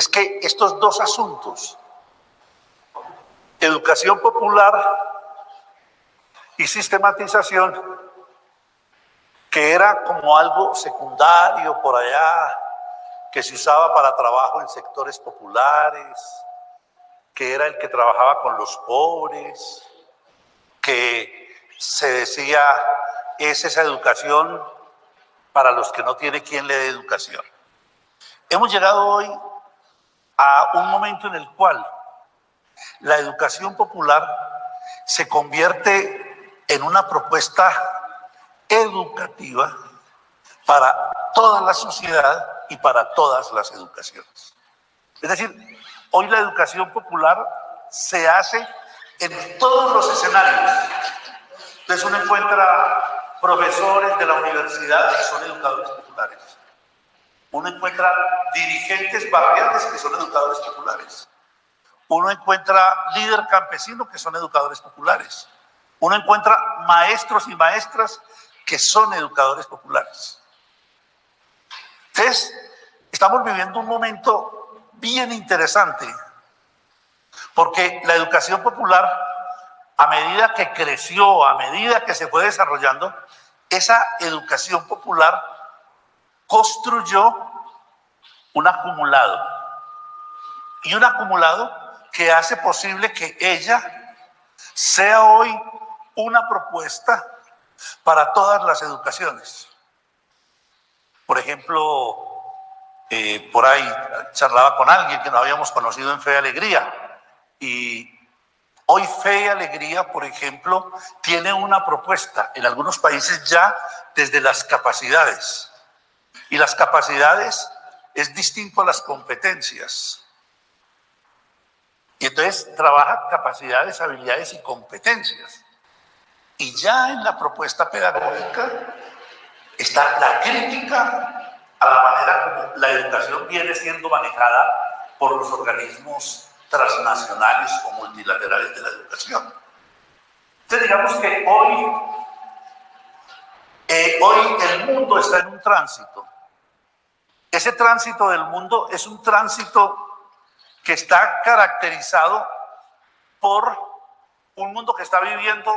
es que estos dos asuntos, educación popular y sistematización, que era como algo secundario por allá, que se usaba para trabajo en sectores populares, que era el que trabajaba con los pobres, que se decía es esa educación para los que no tiene quien le dé educación. Hemos llegado hoy a un momento en el cual la educación popular se convierte en una propuesta educativa para toda la sociedad y para todas las educaciones. Es decir, hoy la educación popular se hace en todos los escenarios. Entonces uno encuentra profesores de la universidad que son educadores populares. Uno encuentra dirigentes barriales que son educadores populares. Uno encuentra líder campesino que son educadores populares. Uno encuentra maestros y maestras que son educadores populares. Entonces, estamos viviendo un momento bien interesante, porque la educación popular, a medida que creció, a medida que se fue desarrollando, esa educación popular construyó un acumulado. Y un acumulado que hace posible que ella sea hoy una propuesta para todas las educaciones. Por ejemplo, por ahí charlaba con alguien que nos habíamos conocido en Fe y Alegría, y hoy Fe y Alegría, por ejemplo, tiene una propuesta en algunos países ya desde las capacidades, y las capacidades es distinto a las competencias. Y entonces trabaja capacidades, habilidades y competencias. Y ya en la propuesta pedagógica está la crítica a la manera como la educación viene siendo manejada por los organismos transnacionales o multilaterales de la educación. Entonces digamos que hoy el mundo está en un tránsito. Ese tránsito del mundo es un tránsito que está caracterizado por un mundo que está viviendo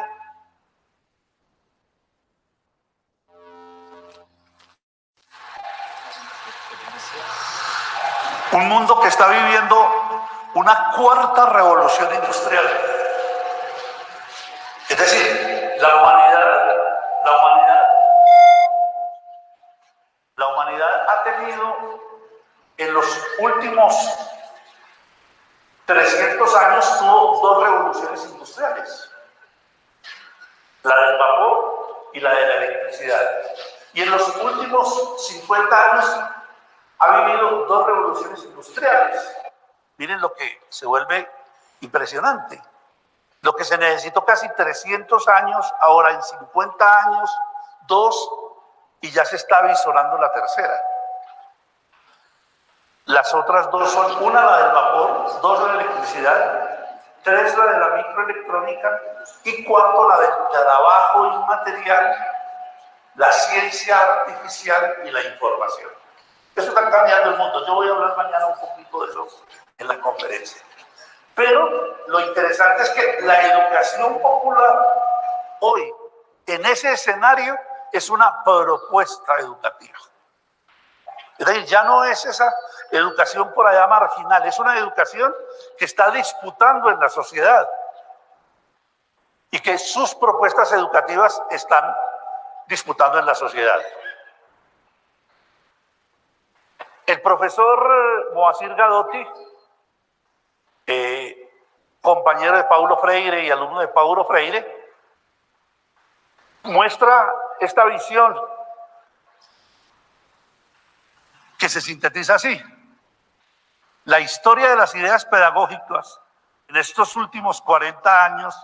una cuarta revolución industrial. Es decir, la humanidad ha tenido en los últimos 300 años tuvo dos revoluciones industriales, la del vapor y la de la electricidad. Y en los últimos 50 años ha vivido dos revoluciones industriales. Miren lo que se vuelve impresionante. Lo que se necesitó casi 300 años, ahora en 50 años, dos, y ya se está visorando la tercera. Las otras dos son, una la del vapor, dos la de electricidad, tres la de la microelectrónica y cuarto la del trabajo inmaterial, la ciencia artificial y la información. Eso está cambiando el mundo. Yo voy a hablar mañana un poquito de eso en la conferencia. Pero lo interesante es que la educación popular hoy, en ese escenario, es una propuesta educativa. Es decir, ya no es esa educación por allá marginal, es una educación que está disputando en la sociedad y que sus propuestas educativas están disputando en la sociedad. El profesor Moacir Gadotti, compañero de Paulo Freire y alumno de Paulo Freire, muestra esta visión que se sintetiza así. La historia de las ideas pedagógicas en estos últimos 40 años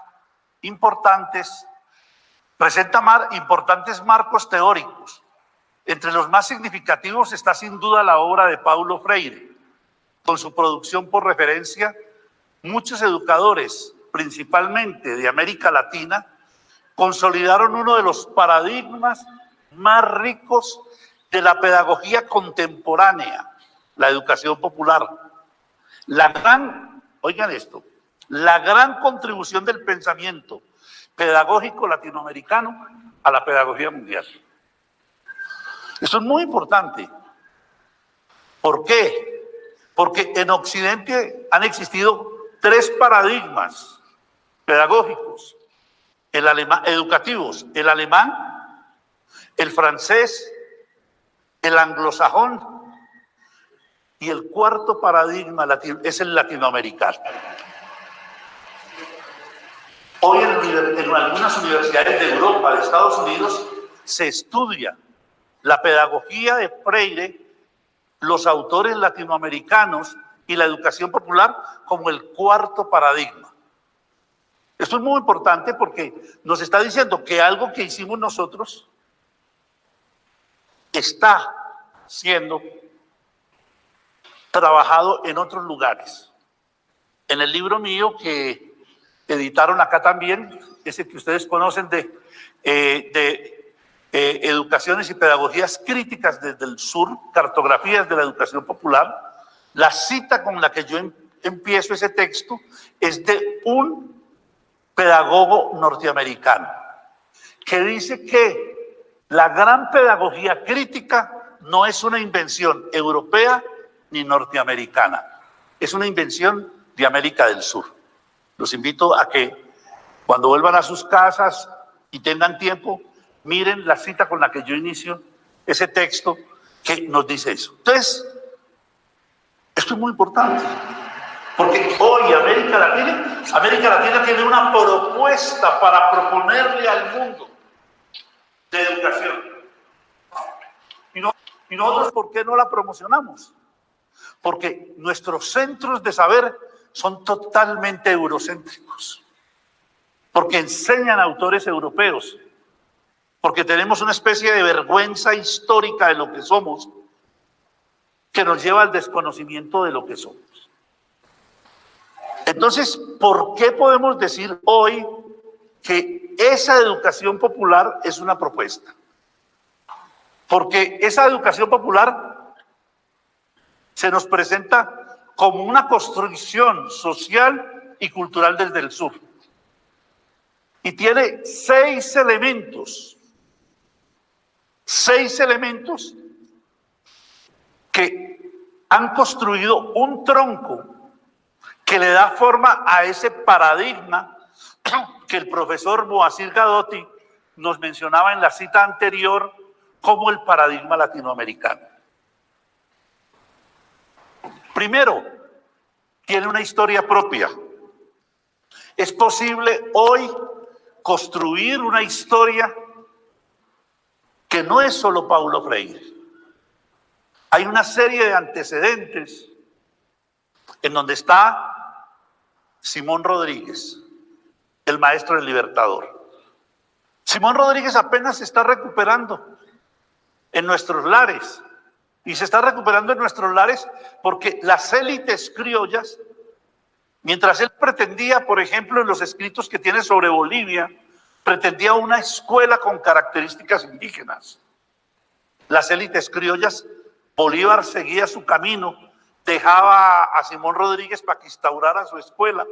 importantes presenta importantes marcos teóricos. Entre los más significativos está sin duda la obra de Paulo Freire. Con su producción por referencia, muchos educadores, principalmente de América Latina, consolidaron uno de los paradigmas más ricos de la pedagogía contemporánea, la educación popular. Oigan esto, la gran contribución del pensamiento pedagógico latinoamericano a la pedagogía mundial. Eso es muy importante. ¿Por qué? Porque en Occidente han existido 3 paradigmas pedagógicos, educativos: el alemán, el francés, el anglosajón, y el 4º paradigma es el latinoamericano. Hoy en algunas universidades de Europa, de Estados Unidos, se estudia la pedagogía de Freire, los autores latinoamericanos y la educación popular como el 4º paradigma. Esto es muy importante porque nos está diciendo que algo que hicimos nosotros está siendo trabajado en otros lugares. En el libro mío que editaron acá también, ese que ustedes conocen de Educaciones y Pedagogías Críticas desde el Sur, Cartografías de la Educación Popular, la cita con la que yo empiezo ese texto es de un pedagogo norteamericano que dice que la gran pedagogía crítica no es una invención europea ni norteamericana, es una invención de América del Sur. Los invito a que cuando vuelvan a sus casas y tengan tiempo, miren la cita con la que yo inicio ese texto que nos dice eso. Entonces, esto es muy importante, porque hoy América Latina tiene una propuesta para proponerle al mundo de educación. Y nosotros, ¿por qué no la promocionamos? Porque nuestros centros de saber son totalmente eurocéntricos, porque enseñan autores europeos, porque tenemos una especie de vergüenza histórica de lo que somos, que nos lleva al desconocimiento de lo que somos. Entonces, ¿por qué podemos decir hoy que esa educación popular es una propuesta? Porque esa educación popular se nos presenta como una construcción social y cultural desde el sur. Y tiene 6 elementos. 6 elementos que han construido un tronco que le da forma a ese paradigma que el profesor Moacir Gadotti nos mencionaba en la cita anterior como el paradigma latinoamericano. Primero, tiene una historia propia. Es posible hoy construir una historia que no es solo Paulo Freire. Hay una serie de antecedentes en donde está Simón Rodríguez, el maestro del Libertador. Simón Rodríguez apenas se está recuperando en nuestros lares. Y se está recuperando en nuestros lares porque las élites criollas, mientras él pretendía, por ejemplo, en los escritos que tiene sobre Bolivia, pretendía una escuela con características indígenas. Las élites criollas, Bolívar seguía su camino, dejaba a Simón Rodríguez para que instaurara su escuela.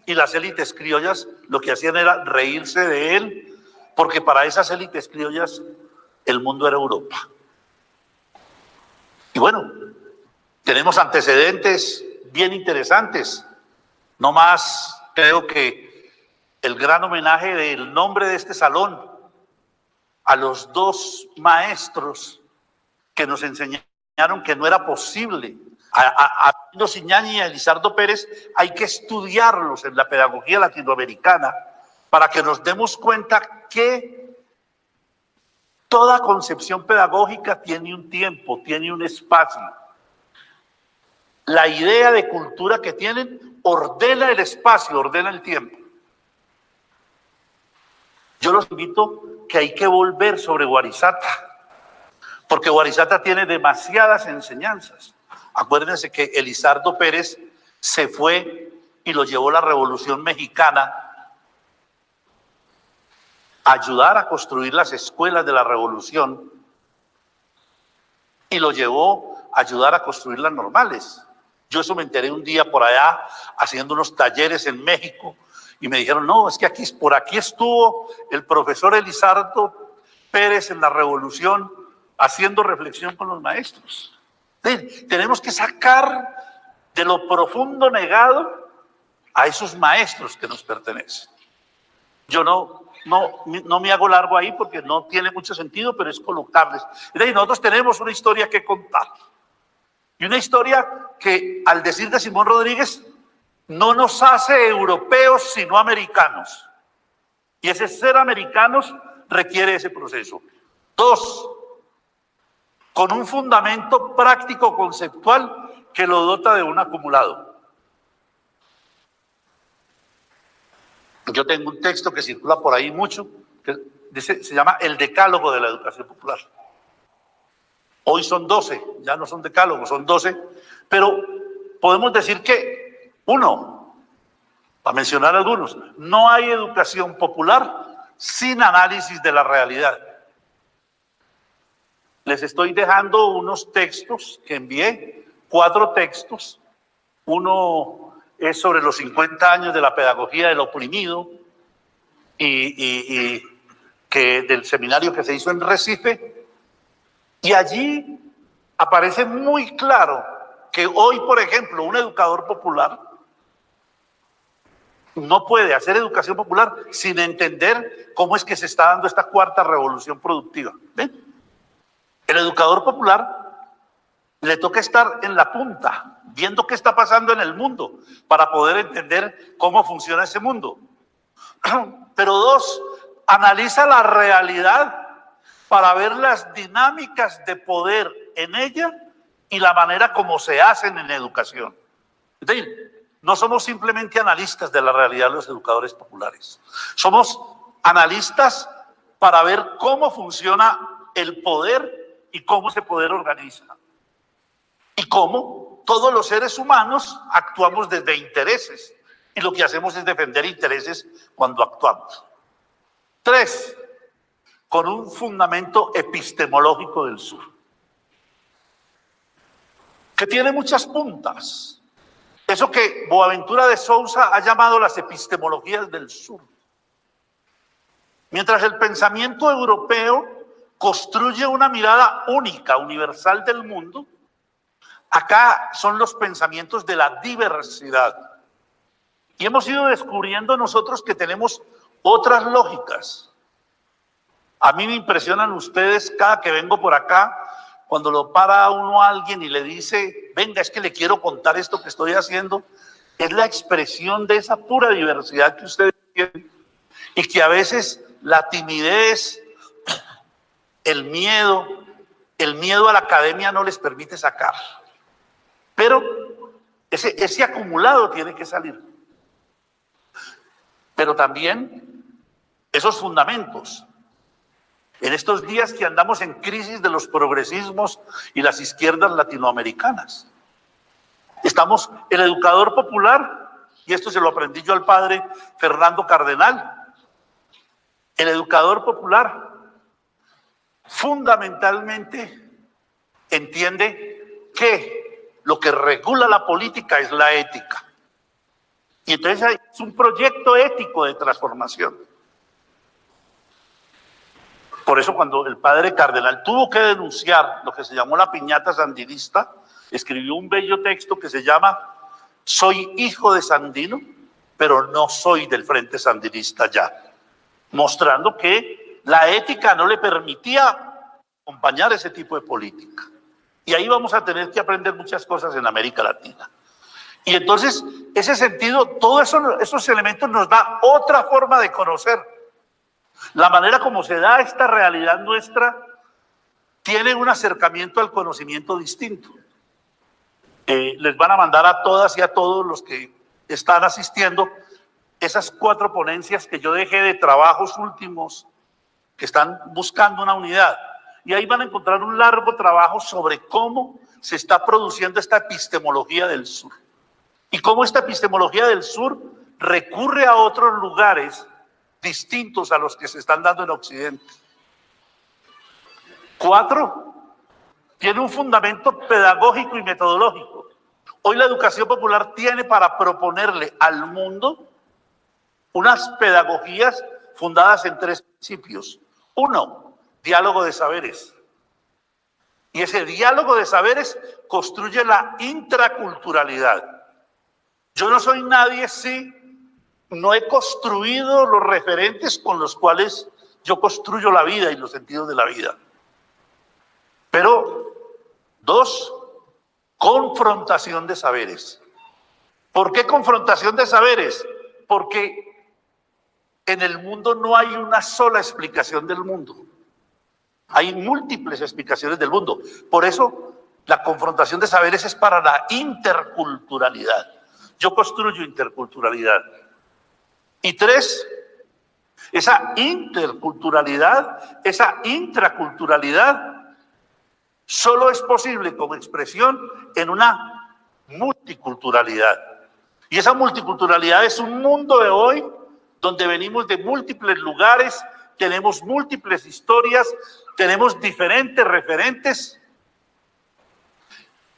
Y las élites criollas lo que hacían era reírse de él, porque para esas élites criollas el mundo era Europa. Y bueno, tenemos antecedentes bien interesantes. No más creo que el gran homenaje del nombre de este salón a los 2 maestros que nos enseñaron que no era posible. A Siñani y a Elizardo Pérez hay que estudiarlos en la pedagogía latinoamericana para que nos demos cuenta que toda concepción pedagógica tiene un tiempo, tiene un espacio. La idea de cultura que tienen ordena el espacio, ordena el tiempo. Yo los invito que hay que volver sobre Guarizata, porque Guarizata tiene demasiadas enseñanzas. Acuérdense que Elizardo Pérez se fue y lo llevó la Revolución Mexicana a ayudar a construir las escuelas de la Revolución y lo llevó ayudar a construir las normales. Yo eso me enteré un día por allá haciendo unos talleres en México y me dijeron, no, es que por aquí estuvo el profesor Elizardo Pérez en la Revolución haciendo reflexión con los maestros. Tenemos que sacar de lo profundo negado a esos maestros que nos pertenecen. Yo no me hago largo ahí porque no tiene mucho sentido, pero es colocable. Nosotros tenemos una historia que contar. Y una historia que, al decir de Simón Rodríguez, no nos hace europeos, sino americanos. Y ese ser americanos requiere ese proceso. 2, con un fundamento práctico conceptual que lo dota de un acumulado. Yo tengo un texto que circula por ahí mucho, que se llama El Decálogo de la Educación Popular. Hoy son 12, ya no son decálogos, son 12, pero podemos decir que, 1, para mencionar algunos, no hay educación popular sin análisis de la realidad. Les estoy dejando unos textos que envié, 4 textos. Uno es sobre los 50 años de la pedagogía del oprimido y que del seminario que se hizo en Recife. Y allí aparece muy claro que hoy, por ejemplo, un educador popular no puede hacer educación popular sin entender cómo es que se está dando esta 4ª revolución productiva. ¿Ven? El educador popular le toca estar en la punta, viendo qué está pasando en el mundo, para poder entender cómo funciona ese mundo. Pero 2, analiza la realidad para ver las dinámicas de poder en ella y la manera como se hacen en la educación. Es decir, no somos simplemente analistas de la realidad los educadores populares. Somos analistas para ver cómo funciona el poder y cómo ese poder organiza. Y cómo todos los seres humanos actuamos desde intereses. Y lo que hacemos es defender intereses cuando actuamos. 3, con un fundamento epistemológico del sur, que tiene muchas puntas. Eso que Boaventura de Sousa ha llamado las epistemologías del sur. Mientras el pensamiento europeo construye una mirada única, universal del mundo, acá son los pensamientos de la diversidad. Y hemos ido descubriendo nosotros que tenemos otras lógicas. A mí me impresionan ustedes cada que vengo por acá, cuando lo para a uno a alguien y le dice, venga, es que le quiero contar esto que estoy haciendo. Es la expresión de esa pura diversidad que ustedes tienen y que a veces la timidez, el miedo a la academia no les permite sacar. Pero ese acumulado tiene que salir. Pero también esos fundamentos. En estos días que andamos en crisis de los progresismos y las izquierdas latinoamericanas, el educador popular, y esto se lo aprendí yo al padre Fernando Cardenal, el educador popular fundamentalmente entiende que lo que regula la política es la ética. Y entonces es un proyecto ético de transformación. Por eso cuando el padre Cardenal tuvo que denunciar lo que se llamó la piñata sandinista, escribió un bello texto que se llama Soy hijo de Sandino, pero no soy del Frente Sandinista ya, mostrando que la ética no le permitía acompañar ese tipo de política. Y ahí vamos a tener que aprender muchas cosas en América Latina. Y entonces, ese sentido, todos esos elementos nos da otra forma de conocer. La manera como se da esta realidad nuestra tiene un acercamiento al conocimiento distinto. Les van a mandar a todas y a todos los que están asistiendo esas 4 ponencias que yo dejé de trabajos últimos que están buscando una unidad. Y ahí van a encontrar un largo trabajo sobre cómo se está produciendo esta epistemología del sur. Y cómo esta epistemología del sur recurre a otros lugares distintos a los que se están dando en Occidente. 4, tiene un fundamento pedagógico y metodológico. Hoy la educación popular tiene para proponerle al mundo unas pedagogías fundadas en 3 principios. 1, diálogo de saberes. Y ese diálogo de saberes construye la intraculturalidad. Yo no soy nadie si no he construido los referentes con los cuales yo construyo la vida y los sentidos de la vida. Pero 2, confrontación de saberes. ¿Por qué confrontación de saberes? Porque en el mundo no hay una sola explicación del mundo. Hay múltiples explicaciones del mundo. Por eso la confrontación de saberes es para la interculturalidad. Yo construyo interculturalidad. Y 3, esa interculturalidad, esa intraculturalidad, solo es posible como expresión en una multiculturalidad. Y esa multiculturalidad es un mundo de hoy donde venimos de múltiples lugares, tenemos múltiples historias, tenemos diferentes referentes.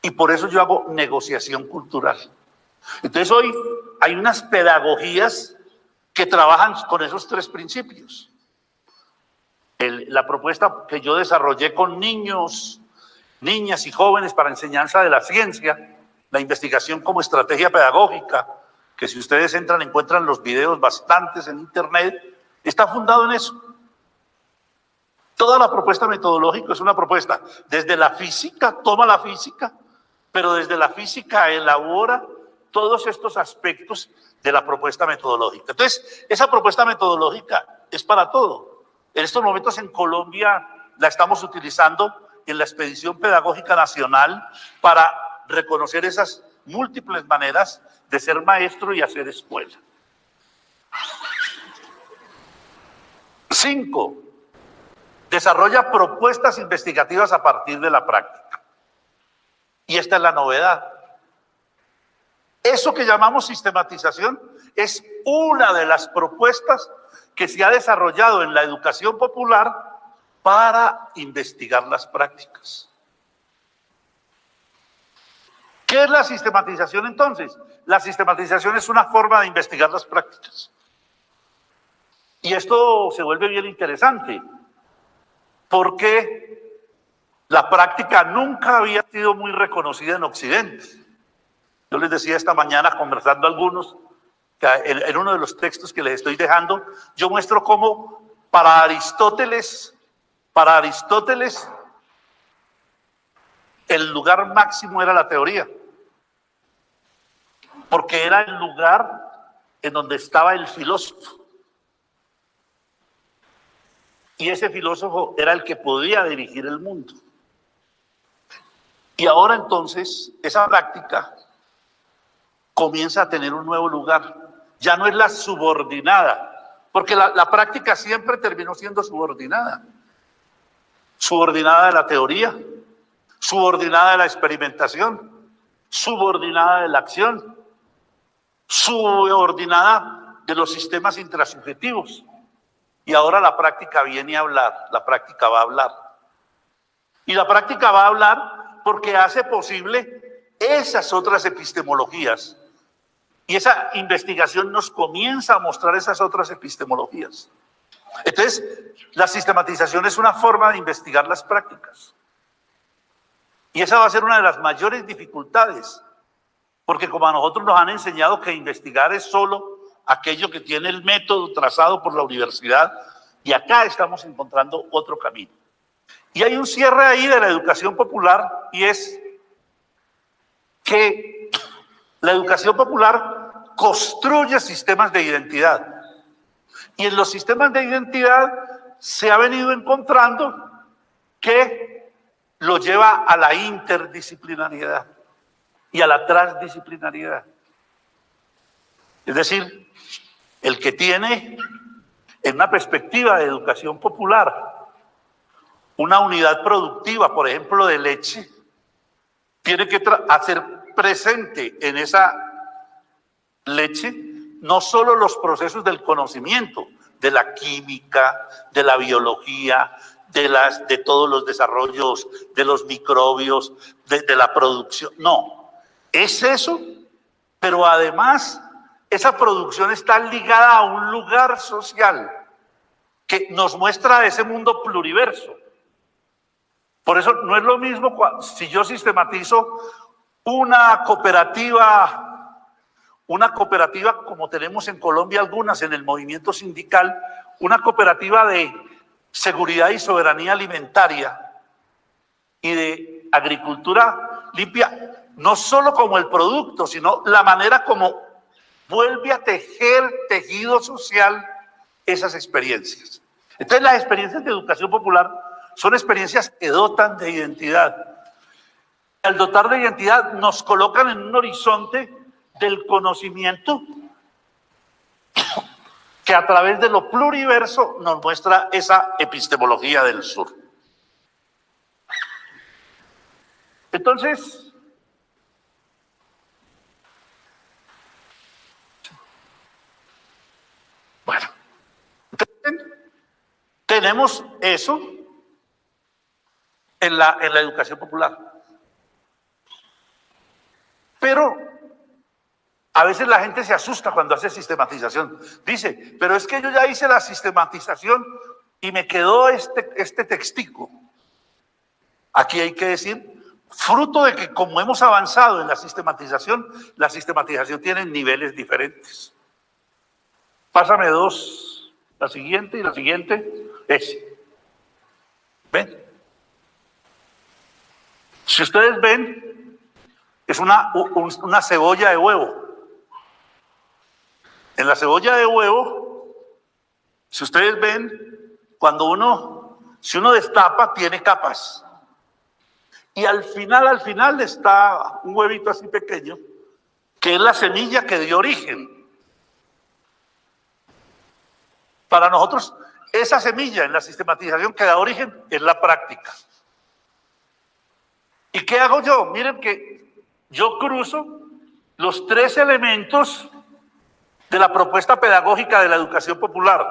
Y por eso yo hago negociación cultural. Entonces hoy hay unas pedagogías que trabajan con esos 3 principios. La propuesta que yo desarrollé con niños, niñas y jóvenes para enseñanza de la ciencia, la investigación como estrategia pedagógica, que si ustedes entran encuentran los videos bastantes en internet, está fundado en eso. Toda la propuesta metodológica es una propuesta. Desde la física, toma la física, pero desde la física elabora todos estos aspectos de la propuesta metodológica. Entonces, esa propuesta metodológica es para todo. En estos momentos en Colombia la estamos utilizando en la Expedición Pedagógica Nacional para reconocer esas múltiples maneras de ser maestro y hacer escuela. 5, desarrolla propuestas investigativas a partir de la práctica. Y esta es la novedad. Eso que llamamos sistematización es una de las propuestas que se ha desarrollado en la educación popular para investigar las prácticas. ¿Qué es la sistematización entonces? La sistematización es una forma de investigar las prácticas. Y esto se vuelve bien interesante, porque la práctica nunca había sido muy reconocida en Occidente. Yo les decía esta mañana, conversando algunos, que en uno de los textos que les estoy dejando, yo muestro cómo para Aristóteles, el lugar máximo era la teoría, porque era el lugar en donde estaba el filósofo. Y ese filósofo era el que podía dirigir el mundo. Y ahora entonces esa práctica comienza a tener un nuevo lugar. Ya no es la subordinada, porque la práctica siempre terminó siendo subordinada. Subordinada de la teoría, subordinada de la experimentación, subordinada de la acción, subordinada de los sistemas intrasubjetivos. Y ahora la práctica viene a hablar, la práctica va a hablar. Y la práctica va a hablar porque hace posible esas otras epistemologías. Y esa investigación nos comienza a mostrar esas otras epistemologías. Entonces, la sistematización es una forma de investigar las prácticas. Y esa va a ser una de las mayores dificultades, porque como a nosotros nos han enseñado que investigar es solo aquello que tiene el método trazado por la universidad, y acá estamos encontrando otro camino. Y hay un cierre ahí de la educación popular, y es que la educación popular construye sistemas de identidad. Y en los sistemas de identidad se ha venido encontrando que lo lleva a la interdisciplinariedad y a la transdisciplinariedad. Es decir, el que tiene en una perspectiva de educación popular una unidad productiva, por ejemplo, de leche, tiene que hacer presente en esa leche no solo los procesos del conocimiento, de la química, de la biología, de todos los desarrollos, de los microbios, de la producción. No, es eso, pero además esa producción está ligada a un lugar social que nos muestra ese mundo pluriverso. Por eso no es lo mismo si yo sistematizo una cooperativa como tenemos en Colombia algunas en el movimiento sindical, una cooperativa de seguridad y soberanía alimentaria y de agricultura limpia, no solo como el producto, sino la manera como vuelve a tejer tejido social esas experiencias. Entonces las experiencias de educación popular son experiencias que dotan de identidad. Al dotar de identidad nos colocan en un horizonte del conocimiento que a través de lo pluriverso nos muestra esa epistemología del sur. Entonces, bueno, tenemos eso en la educación popular. Pero a veces la gente se asusta cuando hace sistematización. Dice, pero es que yo ya hice la sistematización y me quedó este textico. Aquí hay que decir, fruto de que como hemos avanzado en la sistematización tiene niveles diferentes. Pásame dos, la siguiente y la siguiente es. ¿Ven? Si ustedes ven, es una cebolla de huevo. En la cebolla de huevo, si ustedes ven, si uno destapa, tiene capas. Y al final está un huevito así pequeño, que es la semilla que dio origen. Para nosotros, esa semilla en la sistematización que da origen es la práctica. ¿Y qué hago yo? Miren que yo cruzo los tres elementos de la propuesta pedagógica de la educación popular: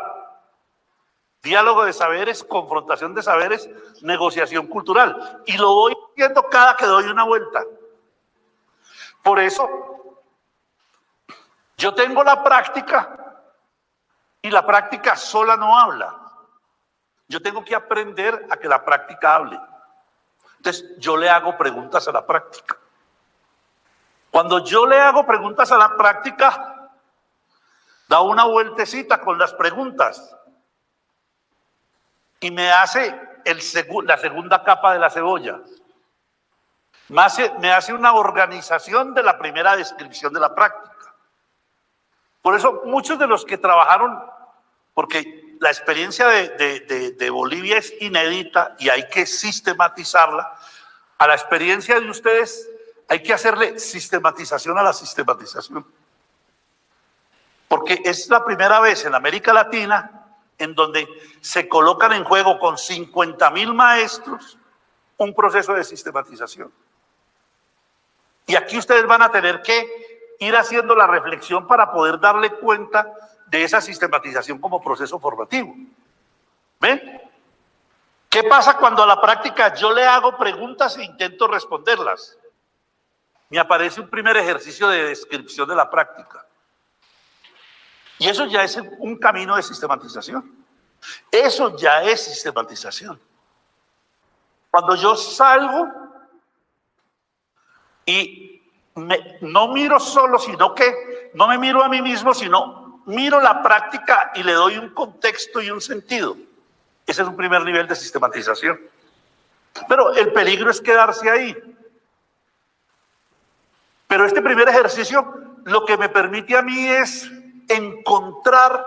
diálogo de saberes, confrontación de saberes, negociación cultural. Y lo voy viendo cada que doy una vuelta. Por eso, yo tengo la práctica y la práctica sola no habla. Yo tengo que aprender a que la práctica hable. Entonces, yo le hago preguntas a la práctica. Cuando yo le hago preguntas a la práctica, da una vueltecita con las preguntas y me hace la segunda capa de la cebolla. Me hace una organización de la primera descripción de la práctica. Por eso muchos de los que trabajaron, porque la experiencia de Bolivia es inédita y hay que sistematizarla, a la experiencia de ustedes hay que hacerle sistematización a la sistematización. Porque es la primera vez en América Latina en donde se colocan en juego con 50.000 maestros un proceso de sistematización. Y aquí ustedes van a tener que ir haciendo la reflexión para poder darle cuenta de esa sistematización como proceso formativo. ¿Ven? ¿Qué pasa cuando a la práctica yo le hago preguntas e intento responderlas? Me aparece un primer ejercicio de descripción de la práctica. Y eso ya es un camino de sistematización. Eso ya es sistematización. Cuando yo salgo y no miro solo, sino que no me miro a mí mismo, sino miro la práctica y le doy un contexto y un sentido. Ese es un primer nivel de sistematización. Pero el peligro es quedarse ahí. Pero este primer ejercicio lo que me permite a mí es encontrar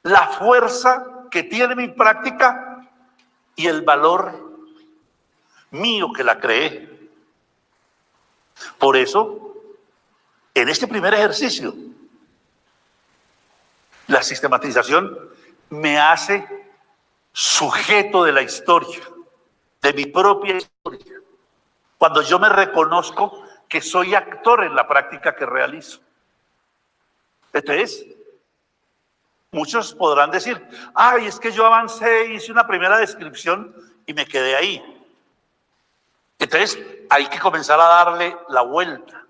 la fuerza que tiene mi práctica y el valor mío que la creé. Por eso, en este primer ejercicio, la sistematización me hace sujeto de la historia, de mi propia historia. Cuando yo me reconozco que soy actor en la práctica que realizo. Entonces, Muchos podrán decir, ay, es que yo avancé, hice una primera descripción y me quedé ahí. Entonces hay que comenzar a darle la vuelta.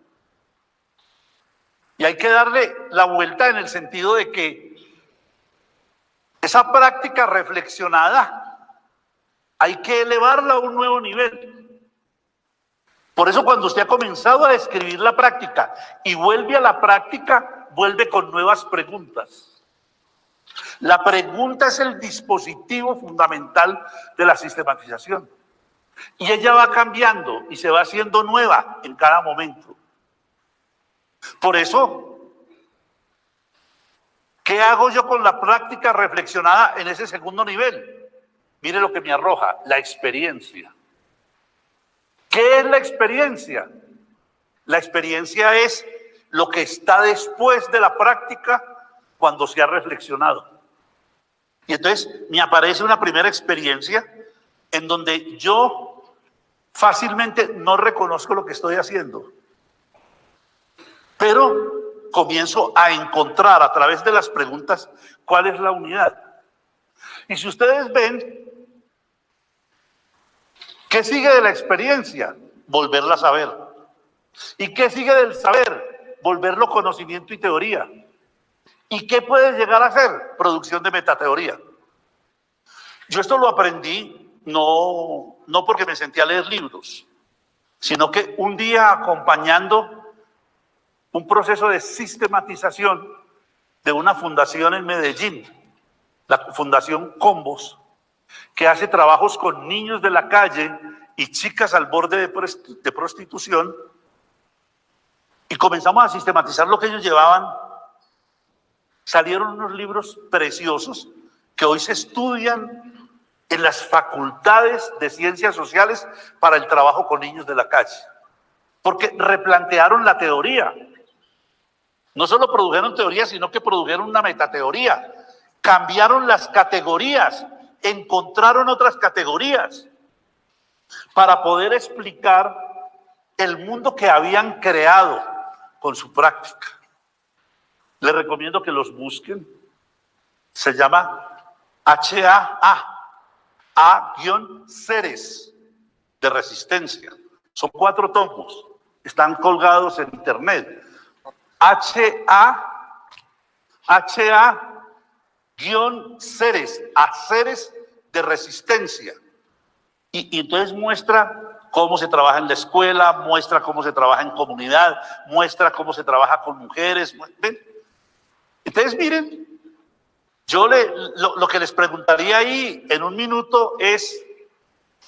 Y hay que darle la vuelta en el sentido de que esa práctica reflexionada hay que elevarla a un nuevo nivel. Por eso cuando usted ha comenzado a describir la práctica y vuelve a la práctica, vuelve con nuevas preguntas. La pregunta es el dispositivo fundamental de la sistematización. Y ella va cambiando y se va haciendo nueva en cada momento. Por eso, ¿qué hago yo con la práctica reflexionada en ese segundo nivel? Mire lo que me arroja, la experiencia. ¿Qué es la experiencia? La experiencia es lo que está después de la práctica cuando se ha reflexionado. Y entonces me aparece una primera experiencia en donde yo fácilmente no reconozco lo que estoy haciendo, pero comienzo a encontrar a través de las preguntas cuál es la unidad. Y si ustedes ven, ¿qué sigue de la experiencia? Volverla a saber. ¿Y qué sigue del saber? Volverlo conocimiento y teoría. ¿Y qué puede llegar a ser? Producción de metateoría. Yo esto lo aprendí no porque me senté a leer libros, sino que un día acompañando un proceso de sistematización de una fundación en Medellín, la Fundación Combos, que hace trabajos con niños de la calle y chicas al borde de prostitución, y comenzamos a sistematizar lo que ellos llevaban. Salieron unos libros preciosos que hoy se estudian en las facultades de ciencias sociales para el trabajo con niños de la calle, porque replantearon la teoría. No solo produjeron teoría, sino que produjeron una metateoría. Cambiaron las categorías, encontraron otras categorías para poder explicar el mundo que habían creado con su práctica. Les recomiendo que los busquen. Se llama A-Seres de Resistencia. Son 4 tomos. Están colgados en internet. Seres, Seres de Resistencia. Y entonces muestra cómo se trabaja en la escuela, muestra cómo se trabaja en comunidad, muestra cómo se trabaja con mujeres. ¿Ven? Entonces, miren, yo lo que les preguntaría ahí en un minuto es,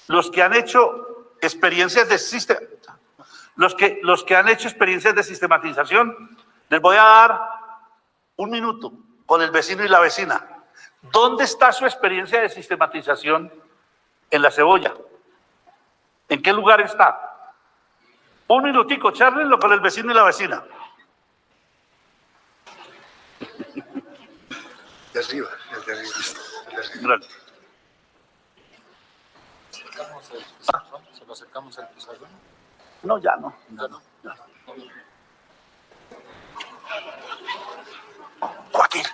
los que han hecho experiencias de sistematización, les voy a dar un minuto con el vecino y la vecina. ¿Dónde está su experiencia de sistematización en la cebolla? ¿En qué lugar está? Un minutico, charlenlo con el vecino y la vecina. De arriba, el de arriba. Gracias. ¿Se lo acercamos al pizarrón? No, ya no. Ya no. Joaquín.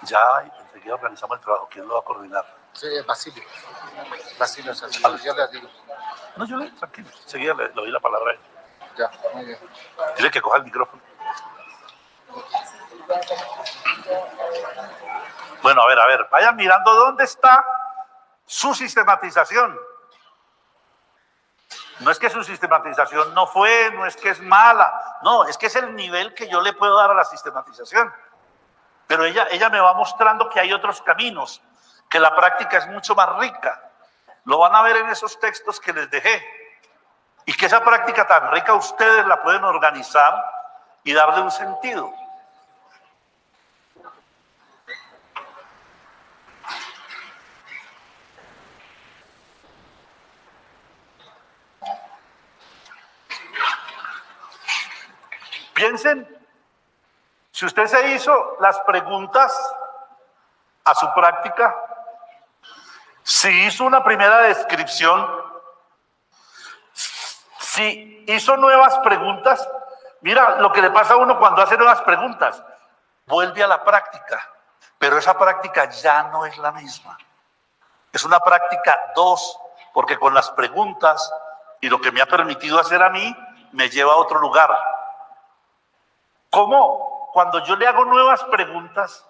Ya enseguida organizamos el trabajo. ¿Quién lo va a coordinar? Sí, Basilio. Basilio, yo le digo. No, yo tranquilo. Enseguida le doy la palabra a él. Ya, muy bien. Dile que coja el micrófono. Bueno, a ver, vayan mirando dónde está su sistematización. No es que su sistematización no fue, no es que es mala, no, es que es el nivel que yo le puedo dar a la sistematización. Pero ella me va mostrando que hay otros caminos, que la práctica es mucho más rica. Lo van a ver en esos textos que les dejé. Y que esa práctica tan rica ustedes la pueden organizar y darle un sentido. Piensen, si usted se hizo las preguntas a su práctica, si hizo una primera descripción, si hizo nuevas preguntas, mira lo que le pasa a uno cuando hace nuevas preguntas. vuelve a la práctica, pero esa práctica ya no es la misma. Es una práctica 2, porque con las preguntas y lo que me ha permitido hacer a mí, me lleva a otro lugar. ¿Cómo? Cuando yo le hago nuevas preguntas,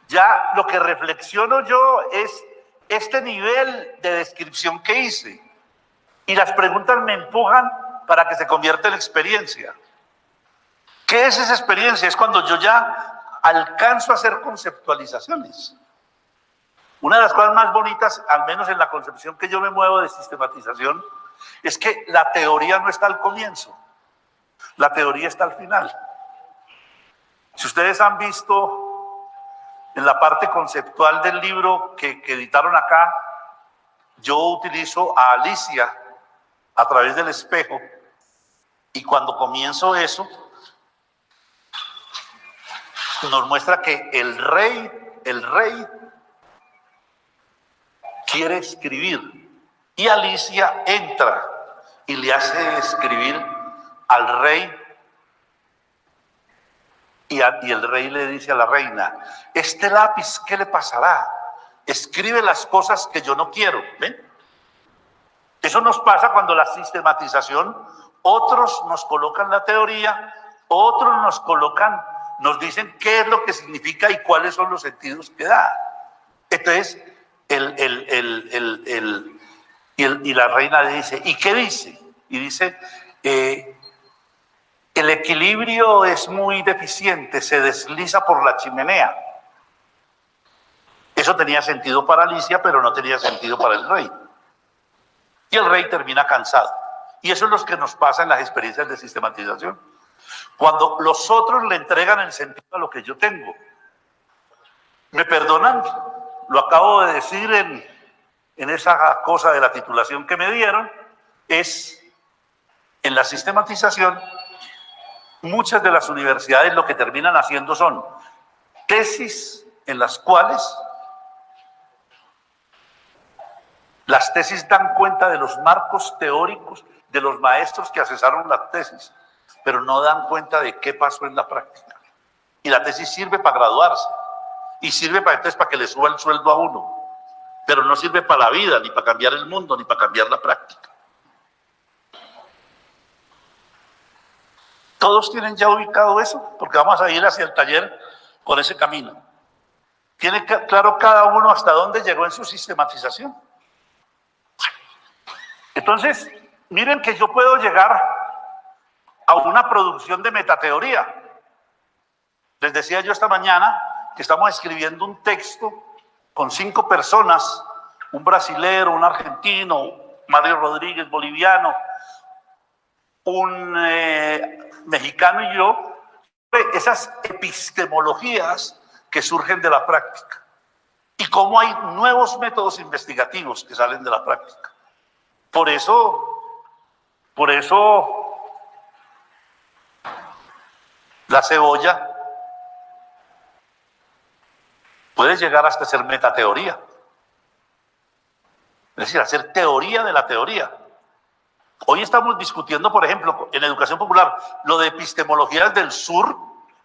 ya lo que reflexiono yo es este nivel de descripción que hice. Y las preguntas me empujan para que se convierta en experiencia. ¿Qué es esa experiencia? Es cuando yo ya alcanzo a hacer conceptualizaciones. Una de las cosas más bonitas, al menos en la concepción que yo me muevo de sistematización, es que la teoría no está al comienzo, la teoría está al final. Si ustedes han visto en la parte conceptual del libro que editaron acá, yo utilizo a Alicia a través del espejo, y cuando comienzo eso, nos muestra que el rey quiere escribir, y Alicia entra y le hace escribir al rey, y el rey le dice a la reina: este lápiz, ¿qué le pasará? Escribe las cosas que yo no quiero. ¿Ven? Eso nos pasa cuando la sistematización, otros nos colocan la teoría, otros nos dicen qué es lo que significa y cuáles son los sentidos que da. Entonces, y la reina le dice: ¿y qué dice? Y dice: el equilibrio es muy deficiente, se desliza por la chimenea. Eso tenía sentido para Alicia, pero no tenía sentido para el rey. Y el rey termina cansado. Y eso es lo que nos pasa en las experiencias de sistematización. Cuando los otros le entregan el sentido a lo que yo tengo. ¿Me perdonan? Lo acabo de decir en esa cosa de la titulación que me dieron. Es en la sistematización, muchas de las universidades lo que terminan haciendo son tesis en las cuales las tesis dan cuenta de los marcos teóricos de los maestros que asesaron la tesis, pero no dan cuenta de qué pasó en la práctica. Y la tesis sirve para graduarse, y sirve para que le suba el sueldo a uno, pero no sirve para la vida, ni para cambiar el mundo, ni para cambiar la práctica. ¿Todos tienen ya ubicado eso? Porque vamos a ir hacia el taller por ese camino. ¿Tiene claro cada uno hasta dónde llegó en su sistematización? Entonces, miren que yo puedo llegar a una producción de metateoría. Les decía yo esta mañana que estamos escribiendo un texto con 5 personas, un brasilero, un argentino, Mario Rodríguez, boliviano, un mexicano y yo, esas epistemologías que surgen de la práctica y cómo hay nuevos métodos investigativos que salen de la práctica. Por eso la cebolla puede llegar hasta ser metateoría, es decir, hacer teoría de la teoría. Hoy estamos discutiendo, por ejemplo, en educación popular, lo de epistemologías del sur.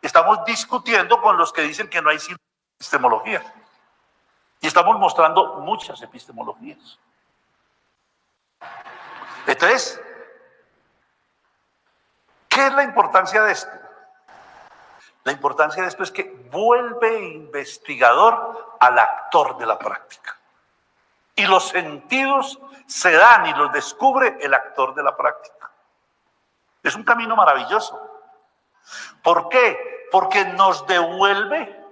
Estamos discutiendo con los que dicen que no hay epistemología. Y estamos mostrando muchas epistemologías. Entonces, ¿qué es la importancia de esto? La importancia de esto es que vuelve investigador al actor de la práctica. Y los sentidos se dan y los descubre el actor de la práctica. Es un camino maravilloso. ¿Por qué? Porque nos devuelve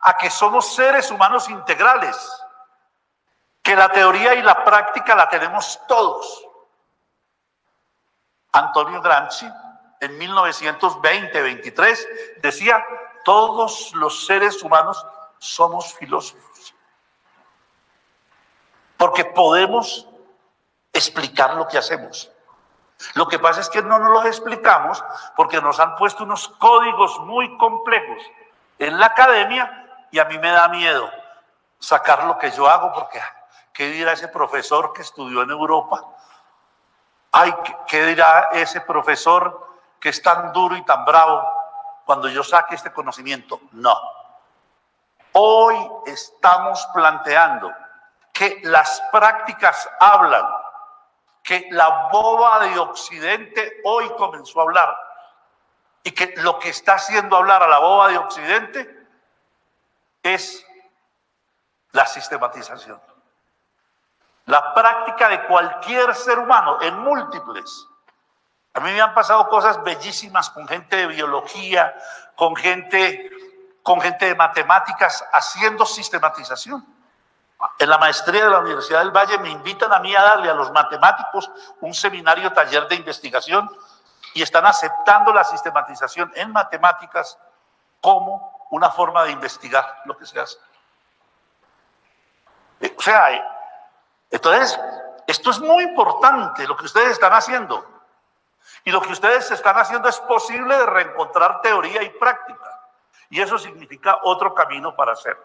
a que somos seres humanos integrales, que la teoría y la práctica la tenemos todos. Antonio Gramsci, en 1920-23, decía: todos los seres humanos somos filósofos. Porque podemos explicar lo que hacemos. Lo que pasa es que no nos lo explicamos porque nos han puesto unos códigos muy complejos en la academia, y a mí me da miedo sacar lo que yo hago, porque ¿qué dirá ese profesor que estudió en Europa? Ay, ¿qué dirá ese profesor que es tan duro y tan bravo? cuando yo saque este conocimiento. No. Hoy estamos planteando que las prácticas hablan, que la boba de Occidente hoy comenzó a hablar y que lo que está haciendo hablar a la boba de Occidente es la sistematización. La práctica de cualquier ser humano en múltiples. A mí me han pasado cosas bellísimas con gente de biología, con gente de matemáticas haciendo sistematización. En la maestría de la Universidad del Valle me invitan a mí a darle a los matemáticos un seminario taller de investigación y están aceptando la sistematización en matemáticas como una forma de investigar lo que se hace. O sea, entonces, esto es muy importante lo que ustedes están haciendo. Y lo que ustedes están haciendo es posible de reencontrar teoría y práctica. Y eso significa otro camino para hacer.